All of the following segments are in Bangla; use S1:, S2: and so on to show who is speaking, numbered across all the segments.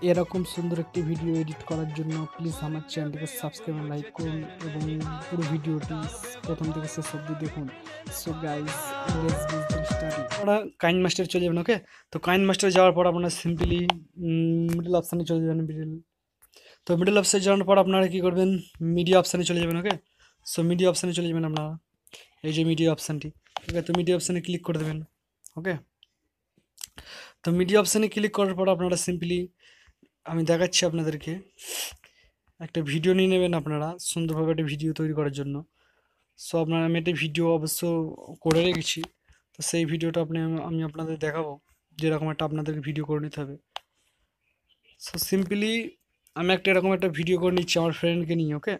S1: এরকম সুন্দর একটি ভিডিও এডিট করার জন্য প্লিজ আমার চ্যানেলটিকে সাবস্ক্রাইব লাইক করুন এবং পুরো ভিডিওটি প্রথম থেকে শেষ অবধি দেখুন। So guys, let's begin study. আপনারা কাইন মাস্টার চলে যাবেন, ওকে? তো কাইন মাস্টার যাওয়ার পর আপনারা সিম্পলি মিডল অপশানে চলে যাবেন। মিডল অপশানে যাওয়ার পর আপনারা কী করবেন, মিডিয়া অপশানে চলে যাবেন, ওকে? সো মিডিয়া অপশানে চলে যাবেন আপনারা, এই যে মিডিয়া অপশানটি, ঠিক আছে? তো মিডিয়া অপশানে ক্লিক করে দেবেন, ওকে? তো মিডিয়া অপশানে ক্লিক করার পর আপনারা সিম্পলি, আমি দেখাচ্ছি আপনাদেরকে, একটা ভিডিও নিয়ে নেবেন আপনারা সুন্দরভাবে একটা ভিডিও তৈরি করার জন্য। সো আপনারা, আমি একটা ভিডিও অবশ্য করে রেখেছি, তো সেই ভিডিওটা আমি আপনাদের দেখাবো, যেরকম একটা আপনাদেরকে ভিডিও করে নিতে হবে। সো সিম্পলি আমি এরকম একটা ভিডিও করে নিচ্ছি আমার ফ্রেন্ডকে নিয়ে, ওকে?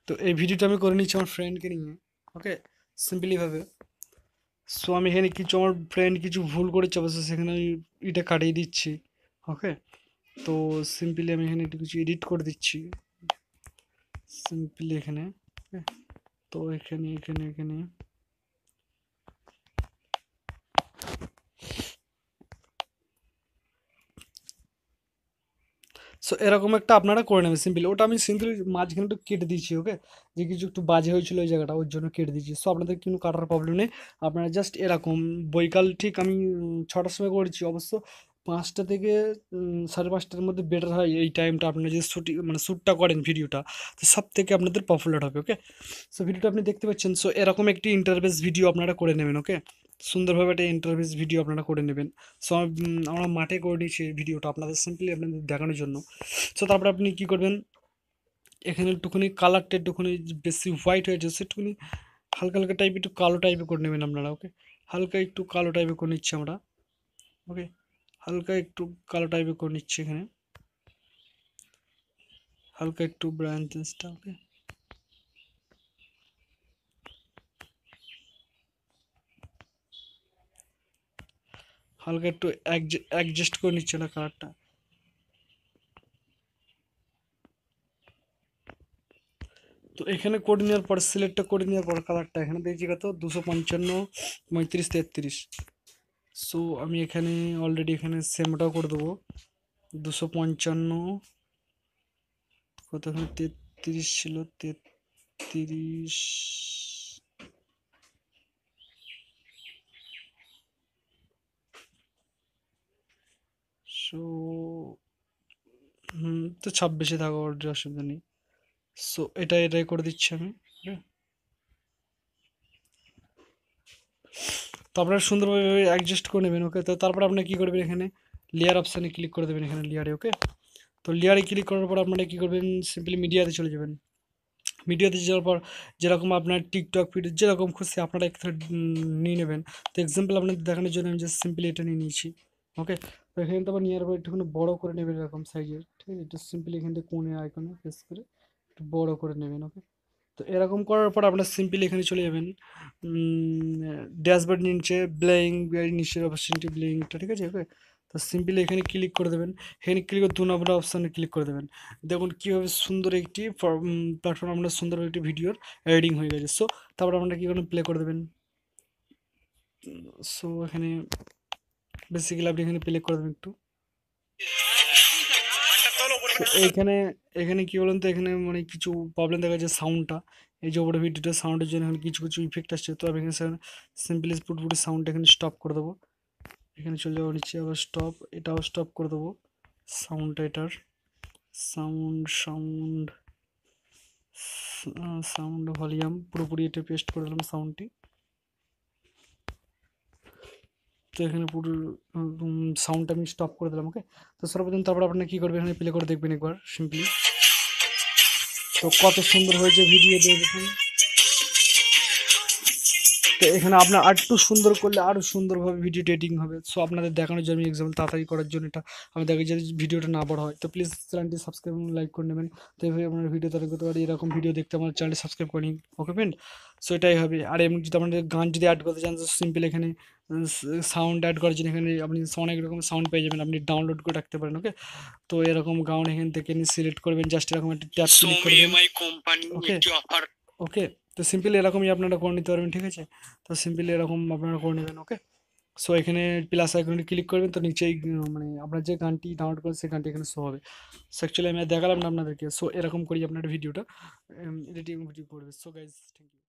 S1: তো এই ভিডিওটা আমি করে নিচ্ছি আমার ফ্রেন্ডকে নিয়ে, ওকে? সিম্পলিভাবে। সো আমি এখানে কিছু, আমার ফ্রেন্ড কিছু ভুল করেছে অবশ্য, সেখানে আমি এটা কাটিয়ে দিচ্ছি, ওকে? তো সিম্পলি আমি এখানে একটু কিছু এডিট করে দিচ্ছি সিম্পলি এখানে, okay? তো এখানে এখানে এখানে সো এরকম একটা আপনারা করে নেবেন সিম্পলি। ওটা আমি সিম্পলি মাঝখানে একটু কেটে দিয়েছি, ওকে? যে কিছু একটু বাজে হয়েছিল ওই জায়গাটা, ওর জন্য কেটে দিয়েছি। সো আপনাদের কোনো কাটার প্রবলেম নেই, আপনারা জাস্ট এরকম বৈকাল ঠিক আমি 6টার সময় করেছি অবশ্য। 5টা থেকে 5:30টার মধ্যে বেটার হয় এই টাইমটা। আপনারা যে শুটিং মানে শ্যুটটা করেন ভিডিওটা, তো সব থেকে আপনাদের পপুলার হবে, ওকে? সো ভিডিওটা আপনি দেখতে পাচ্ছেন। সো এরকম একটি ইন্টারভেস ভিডিও আপনারা করে নেবেন, ওকে? সুন্দরভাবে একটা ইন্টারভেস ভিডিও আপনারা করে নেবেন। সো আমরা মাঠে করে নিয়েছি এই ভিডিওটা আপনাদের সিম্পলি আপনাদের দেখানোর জন্য। সো তারপরে আপনি কী করবেন, এখানে একটুখানি কালারটা একটুখানি বেশি হোয়াইট হয়ে যাচ্ছে, একটুখানি হালকা হালকা টাইপ একটু কালো টাইপের করে নেবেন আপনারা, ওকে? হালকা একটু কালো টাইপের করে নিচ্ছি আমরা, ওকে? হালকা একটু কালো টাইপের করে নিচ্ছি এখানে, হালকা একটু ব্রাইটনেসটা, ওকে? হালকা একটু অ্যাডজাস্ট করে নিচ্ছে না কালারটা। তো এখানে করে নেওয়ার পর, সিলেক্টটা করে নেওয়ার পর কালারটা এখানে দেখছি কত, 255, 35, 33। সো আমি এখানে অলরেডি এখানে সেমটাও করে দেবো, 255, কত এখানে 33 ছিল, 33। সো তো 26-এ থাকা অলরেডি, অসুবিধা নেই। সো এটাই করে দিচ্ছি আমি, হ্যাঁ? তো আপনারা সুন্দরভাবে অ্যাডজাস্ট করে নেবেন, ওকে? তো তারপরে আপনারা কী করবেন, এখানে লেয়ার অপশানে ক্লিক করে দেবেন, এখানে লেয়ারে, ওকে? তো লেয়ারে ক্লিক করার পর আপনারা কী করবেন, সিম্পলি মিডিয়াতে চলে যাবেন। মিডিয়াতে যাওয়ার পর যেরকম আপনার টিকটক ভিডিও যেরকম খুশি আপনারা এখানে নিয়ে নেবেন। তো এক্সাম্পল আপনাদের দেখানোর জন্য আমি জাস্ট সিম্পলি এটা নিয়ে নিয়েছি, ওকে? তো এখানে তো আবার নেওয়ার পর একটুখানি বড় করে নেবেন এরকম সাইজের, ঠিক আছে? একটু সিম্পলি এখান থেকে কোণে আইকনে প্রেস করে একটু বড় করে নেবেন, ওকে? তো এরকম করার পর আপনার সিম্পলি এখানে চলে যাবেন ড্যাশবোর্ড নিচে ব্লেইং, নিচের অপশনটি ব্লেইংটা, ঠিক আছে, ওকে? তো সিম্পলি এখানে ক্লিক করে দেবেন। এখানে ক্লিক করে 2 নম্বর অপশানে ক্লিক করে দেবেন। দেখুন কীভাবে সুন্দর একটি প্ল্যাটফর্ম আপনার সুন্দর একটি ভিডিওর এডিটিং হয়ে গেছে। সো তারপর আপনারা কী করবেন, প্লে করে দেবেন। সো এখানে বেসিক্যালি আপনি এখানে প্লে করে দেবেন একটু। তো এইখানে এখানে কী বলুন তো, এখানে মানে কিছু প্রবলেম দেখা যাচ্ছে সাউন্ডটা, এই যে ওপরে ভিডিওটা সাউন্ডের জন্য এখানে কিছু কিছু ইফেক্ট আসছে। তো আমি এখানে সিম্পলি পুরোপুরি সাউন্ড এখানে স্টপ করে দেবো। এখানে চলে যাবো নিচে, আবার স্টপ, এটাও স্টপ করে দেবো সাউন্ডটা, এটার সাউন্ড সাউন্ড ভলিউম পুরোপুরি এটা পেস্ট করে দিলাম সাউন্ডটি। তো এখানে পুরো সাউন্ডটা আমি স্টপ করে দিলাম, ওকে? তো সর্বপ্রথম তারপর আপনারা কী করবেন, এখানে প্লে করে দেখবেন একবার সিম্পলি। তো কত সুন্দর হয়েছে ভিডিও দেখুন। তো এখানে আপনার আরেকটু সুন্দর করলে আরও সুন্দরভাবে ভিডিও এডিটিং হবে। সো আপনাদের দেখানোর জন্য, এক্সাম্পল তাড়াতাড়ি করার জন্য এটা আমি দেখি যদি ভিডিওটা না বড় হয়, তো প্লিজ চ্যানেলটি সাবস্ক্রাইব এবং লাইক করে নেবেন। তো এইভাবে আপনার ভিডিও তৈরি করতে পারি, এরকম ভিডিও দেখতে আমার চ্যানেলটি সাবস্ক্রাইব করে নিন, ওকে ফ্রেন্ড? সো এটাই হবে। আর এমনি যদি আপনাদের গান যদি অ্যাড করতে চান, তো সিম্পল এখানে সাউন্ড অ্যাড করার জন্য এখানে আপনি অনেক রকম সাউন্ড পেয়ে যাবেন, আপনি ডাউনলোড করে রাখতে পারেন, ওকে? তো এরকম গান এখান থেকে সিলেক্ট করবেন, জাস্ট এরকম একটা ট্যাপ ক্লিক করবেন, ওকে? ওকে, তো সিম্পলি এরকমই আপনারা করে নিতে পারবেন, ঠিক আছে? তো সিম্পলি এরকম আপনারা করে নেবেন, ওকে? সো এখানে প্লাস আইকনে ক্লিক করবেন, তো নিচেই মানে আপনার যে গানটি ডাউনলোড করেন সেই গানটি এখানে শো হবে। সো অ্যাকচুয়ালি আমি আর দেখালাম না আপনাদেরকে। সো এরকম করি আপনার ভিডিওটা এডিটিং ভিডিও করবে। So guys thank you.